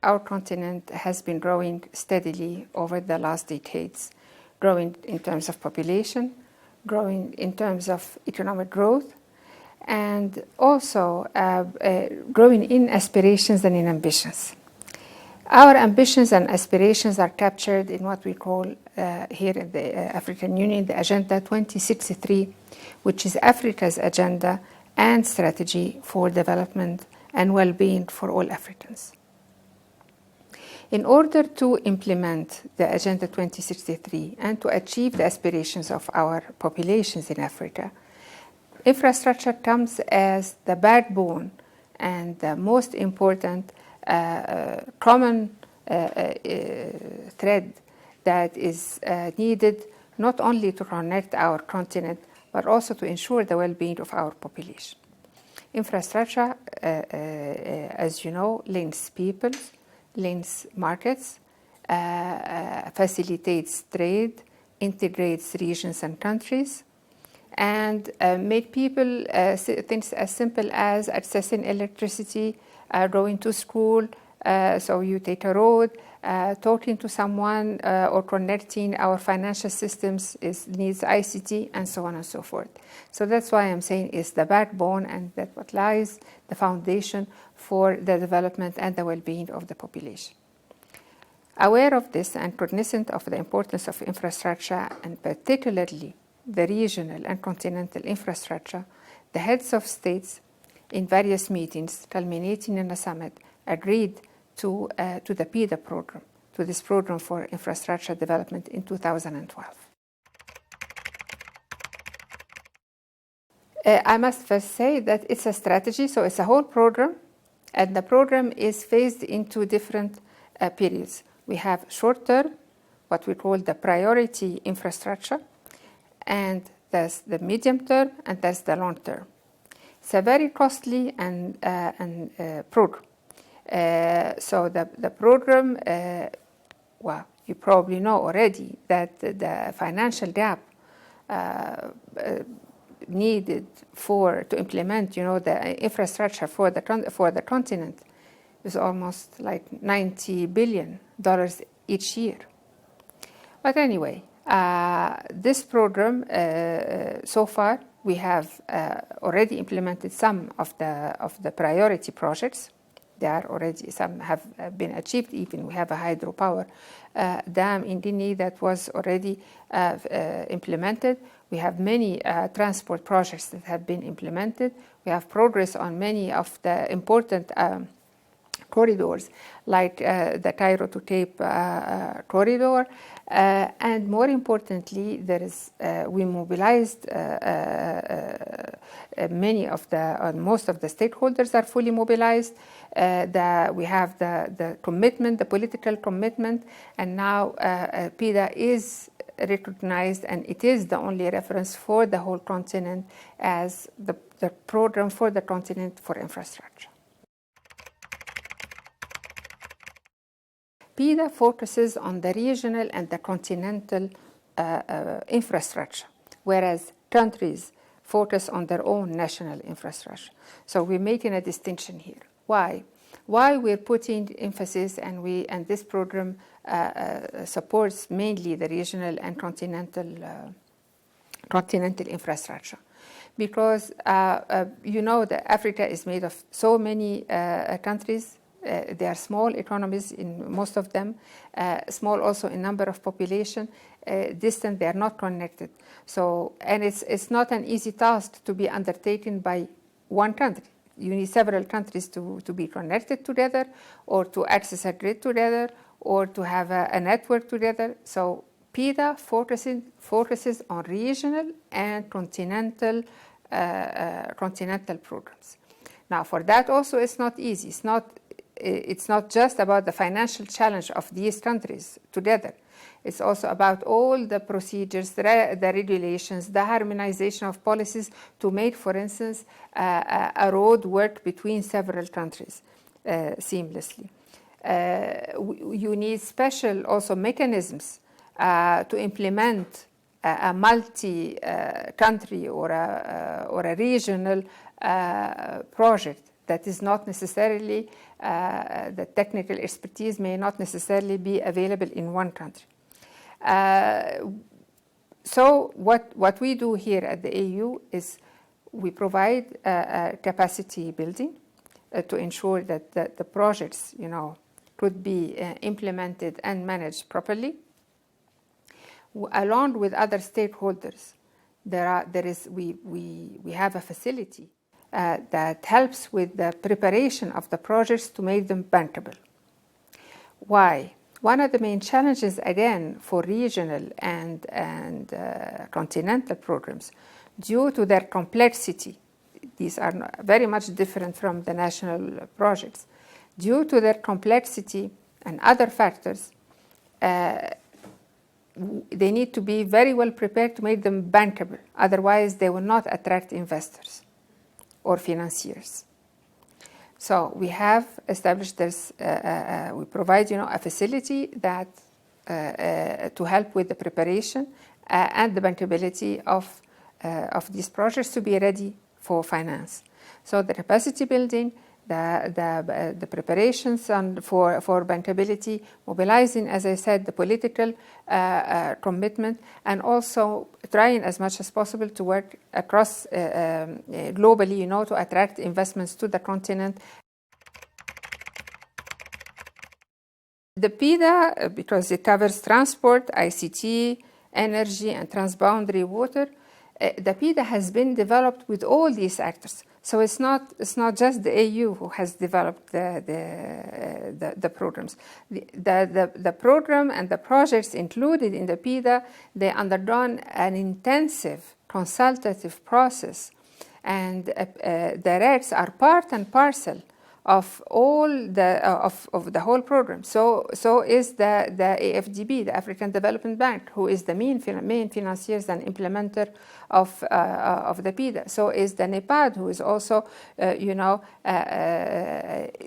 our continent has been growing steadily over the last decades, growing in terms of population, growing in terms of economic growth, and also growing in aspirations and in ambitions. Our ambitions and aspirations are captured in what we call here in the African Union, the Agenda 2063, which is Africa's agenda and strategy for development and well-being for all Africans. In order to implement the Agenda 2063 and to achieve the aspirations of our populations in Africa, infrastructure comes as the backbone and the most important common thread that is needed not only to connect our continent but also to ensure the well-being of our population. Infrastructure, as you know, links people, links markets, facilitates trade, integrates regions and countries, and make people things as simple as accessing electricity, going to school, so you take a road, talking to someone or connecting our financial systems needs ICT, and so on and so forth. So that's why I'm saying it's the backbone, and that what lies the foundation for the development and the well-being of the population. Aware of this and cognizant of the importance of infrastructure, and particularly the regional and continental infrastructure, the heads of states in various meetings culminating in a summit agreed to the PIDA program, to this program for infrastructure development in 2012. I must first say that it's a strategy, so it's a whole program, and the program is phased into different periods. We have short term, what we call the priority infrastructure, and there's the medium term, and there's the long term. It's a very costly and program. So the program, well, you probably know already that the financial gap needed to implement, the infrastructure for the continent is almost like $90 billion each year. But anyway, this program, so far, we have already implemented some of the priority projects. There are already some have been achieved. Even we have a hydropower dam in Guinea that was already implemented. We have many transport projects that have been implemented. We have progress on many of the important corridors, like the Cairo to Cape corridor, and more importantly, we mobilized most of the stakeholders are fully mobilized. We have the commitment, the political commitment, and now PIDA is recognized, and it is the only reference for the whole continent as the program for the continent for infrastructure. PIDA focuses on the regional and the continental infrastructure, whereas countries focus on their own national infrastructure. So we're making a distinction here. Why? Why we're putting emphasis, and this program supports mainly the regional and continental infrastructure, because that Africa is made of so many countries. They are small economies in most of them, small also in number of population, distant, they are not connected. So, and it's not an easy task to be undertaken by one country. You need several countries to be connected together, or to access a grid together, or to have a network together. So PIDA focuses on regional and continental programs. Now, for that also, it's not easy. It's not just about the financial challenge of these countries together. It's also about all the procedures, the regulations, the harmonization of policies to make, for instance, a road work between several countries seamlessly. You need special also mechanisms to implement a multi-country or a regional project that is not necessarily, the technical expertise may not necessarily be available in one country. So what we do here at the AU is we provide capacity building to ensure that the projects, could be implemented and managed properly, along with other stakeholders. We have a facility that helps with the preparation of the projects to make them bankable. Why? One of the main challenges, again, for regional and continental programs, due to their complexity, these are very much different from the national projects. Due to their complexity and other factors, they need to be very well prepared to make them bankable. Otherwise, they will not attract investors or financiers. So we have established this, we provide, a facility that to help with the preparation and the bankability of these projects to be ready for finance. So the capacity building, the preparations for bankability, mobilizing, as I said, the political commitment, and also trying as much as possible to work across globally, to attract investments to the continent. The PIDA, because it covers transport, ICT, energy, and transboundary water, the PIDA has been developed with all these actors. So it's not just the AU who has developed the programs. The program and the projects included in the PIDA, they undergone an intensive consultative process, and the RECs are part and parcel of all of the whole program. So is the AFDB, the African Development Bank, who is the main financiers and implementer of the PIDA. So is the NEPAD, who is also,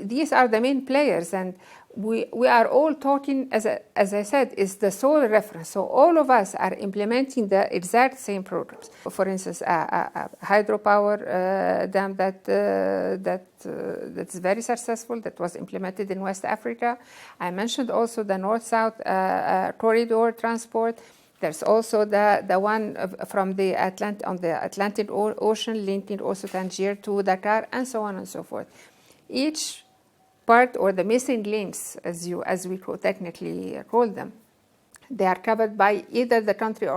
these are the main players, and we are all talking, as I said, is the sole reference. So all of us are implementing the exact same programs. For instance, a hydropower dam that's very successful, that was implemented in West Africa. I mentioned also the North-South corridor transport. There's also the one from the Atlantic Ocean, linking also Tangier to Dakar, and so on and so forth. Each part, or the missing links, as we technically call them, they are covered by either the country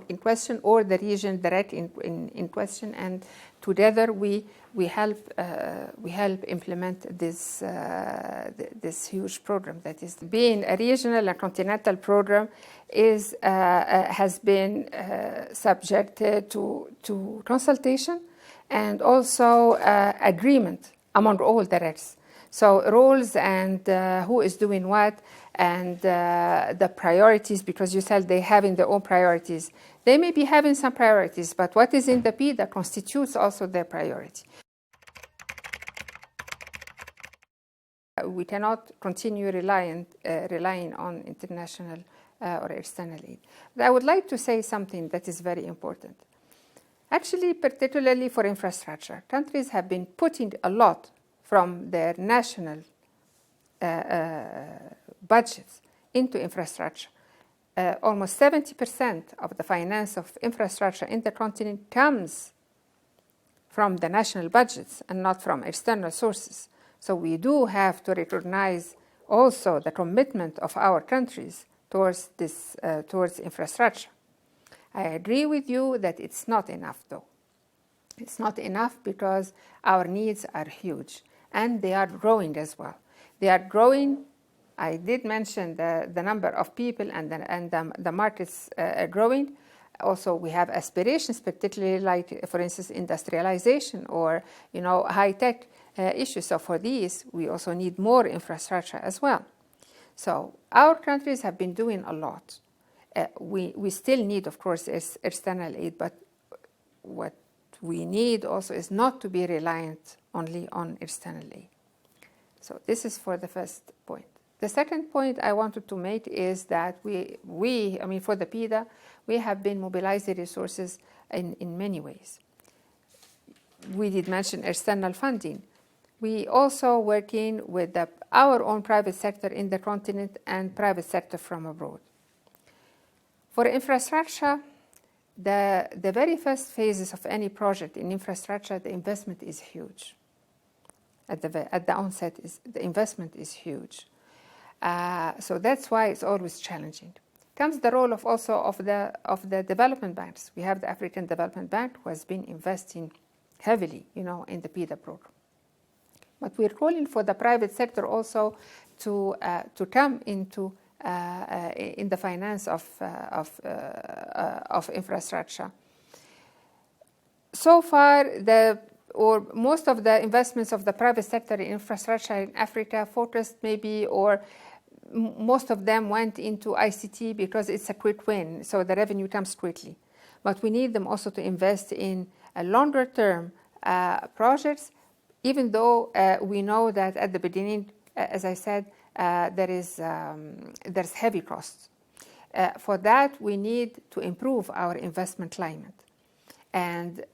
in question or the region direct in question, and together we help implement this huge program. That is, being a regional and continental program has been subjected to consultation and also agreement among all the RECs. So roles and who is doing what, and the priorities, because you said they having their own priorities. They may be having some priorities, but what is in the PIDA constitutes also their priority. We cannot continue relying on international or external aid. But I would like to say something that is very important. Actually, particularly for infrastructure, countries have been putting a lot from their national budgets into infrastructure. Almost 70% of the finance of infrastructure in the continent comes from the national budgets and not from external sources. So we do have to recognize also the commitment of our countries towards this, towards infrastructure. I agree with you that it's not enough, though. It's not enough because our needs are huge, and they are growing as well. They are growing. I did mention the number of people and the markets growing. Also, we have aspirations, particularly like, for instance, industrialization or high-tech issues. So for these, we also need more infrastructure as well. So our countries have been doing a lot. We still need, of course, external aid, but what we need also is not to be reliant only on external aid. So this is for the first point. The second point I wanted to make is that for the PIDA, we have been mobilizing resources in many ways. We did mention external funding, We also working with our own private sector in the continent and private sector from abroad. For infrastructure, the very first phases of any project in infrastructure, the investment is huge. At the onset, the investment is huge. So that's why it's always challenging. Comes the role of the development banks. We have the African Development Bank, who has been investing heavily, in the PIDA program. But we're calling for the private sector also to come into in the finance of infrastructure. So far, most of the investments of the private sector in infrastructure in Africa focused most of them went into ICT because it's a quick win, so the revenue comes quickly. But we need them also to invest in a longer term projects, even though we know that at the beginning, as I said, there's heavy costs. For that, we need to improve our investment climate. And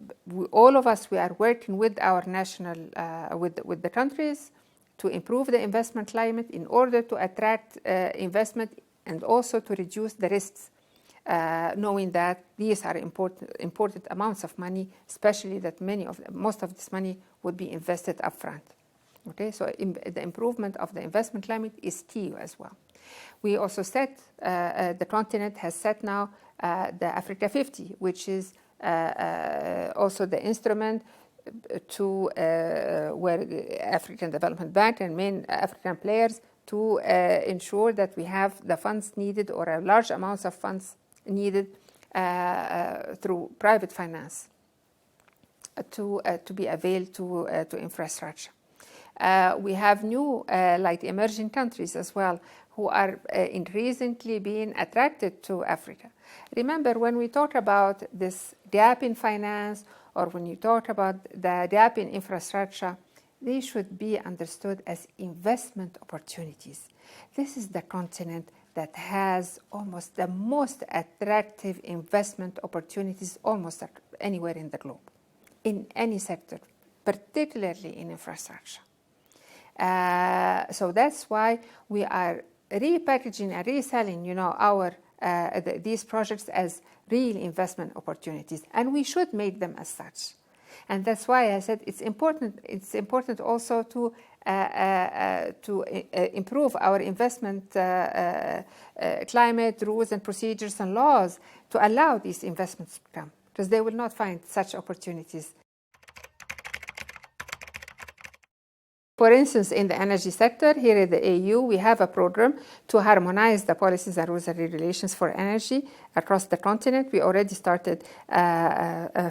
all of us, we are working with our national, with the countries to improve the investment climate in order to attract investment and also to reduce the risks, knowing that these are important amounts of money, especially that most of this money would be invested upfront. Okay, so the improvement of the investment climate is key as well. We also the continent has set now the Africa 50, which is also the instrument to where the African Development Bank and main African players to ensure that we have the funds needed or a large amounts of funds needed through private finance to be availed to infrastructure. We have new, like emerging countries as well, who are increasingly being attracted to Africa. Remember, when we talk about this gap in finance or when you talk about the gap in infrastructure, they should be understood as investment opportunities. This is the continent that has almost the most attractive investment opportunities almost anywhere in the globe, in any sector, particularly in infrastructure. So that's why we are repackaging and reselling, these projects as real investment opportunities, and we should make them as such. And that's why I said it's important. It's important also to improve our investment climate, rules and procedures and laws to allow these investments to come, because they will not find such opportunities. For instance, in the energy sector, here at the AU, we have a program to harmonize the policies and rules and regulations for energy across the continent. We already started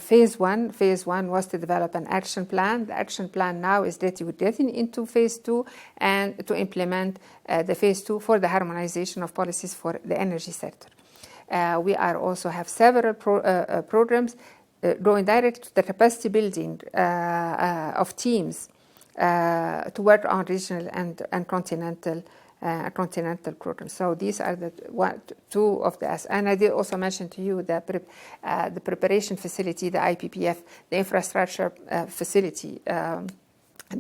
phase one. Phase one was to develop an action plan. The action plan now is ready. We're getting into phase two and to implement the phase two for the harmonization of policies for the energy sector. We are also have several programs going direct to the capacity building of teams to work on regional and continental programs. So these are two of the. And I did also mention to you the preparation facility, the IPPF, the infrastructure facility, the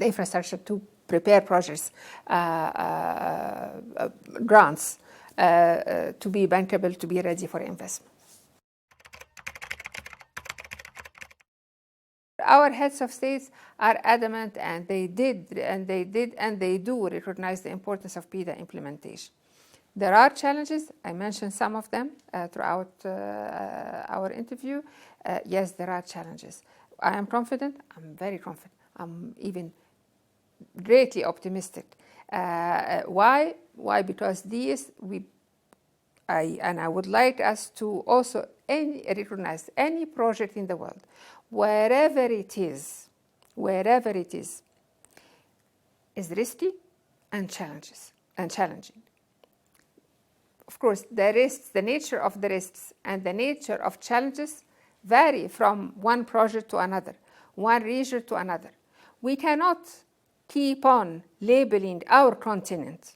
infrastructure to prepare projects, grants to be bankable, to be ready for investment. Our heads of states are adamant, and they do recognize the importance of PIDA implementation. There are challenges. I mentioned some of them throughout our interview. Yes, there are challenges. I am confident. I'm very confident. I'm even greatly optimistic. Why? Why? Because I would like us to also recognize any project in the world, wherever it is, is risky and challenging. Of course, the risks, the nature of the risks and the nature of challenges vary from one project to another, one region to another. We cannot keep on labeling our continent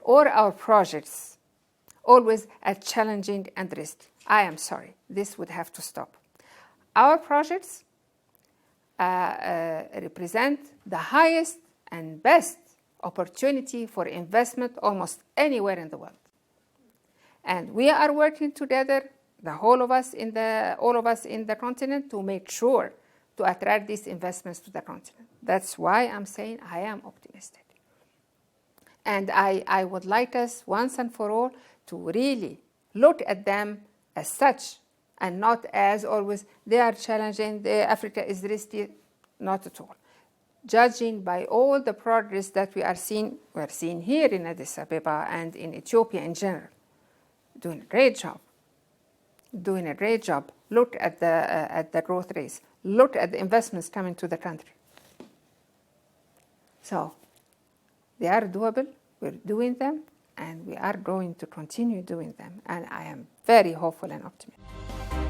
or our projects always as challenging and risky. I am sorry, this would have to stop. Our projects represent the highest and best opportunity for investment almost anywhere in the world. And we are working together, all of us in the continent, to make sure to attract these investments to the continent. That's why I'm saying I am optimistic. And I would like us once and for all to really look at them as such, and not as always they are challenging, Africa is risky, not at all. Judging by all the progress that we are seeing here in Addis Ababa and in Ethiopia in general, doing a great job. Look at the growth rates. Look at the investments coming to the country. So they are doable. We're doing them, and we are going to continue doing them. And I am very hopeful and optimistic.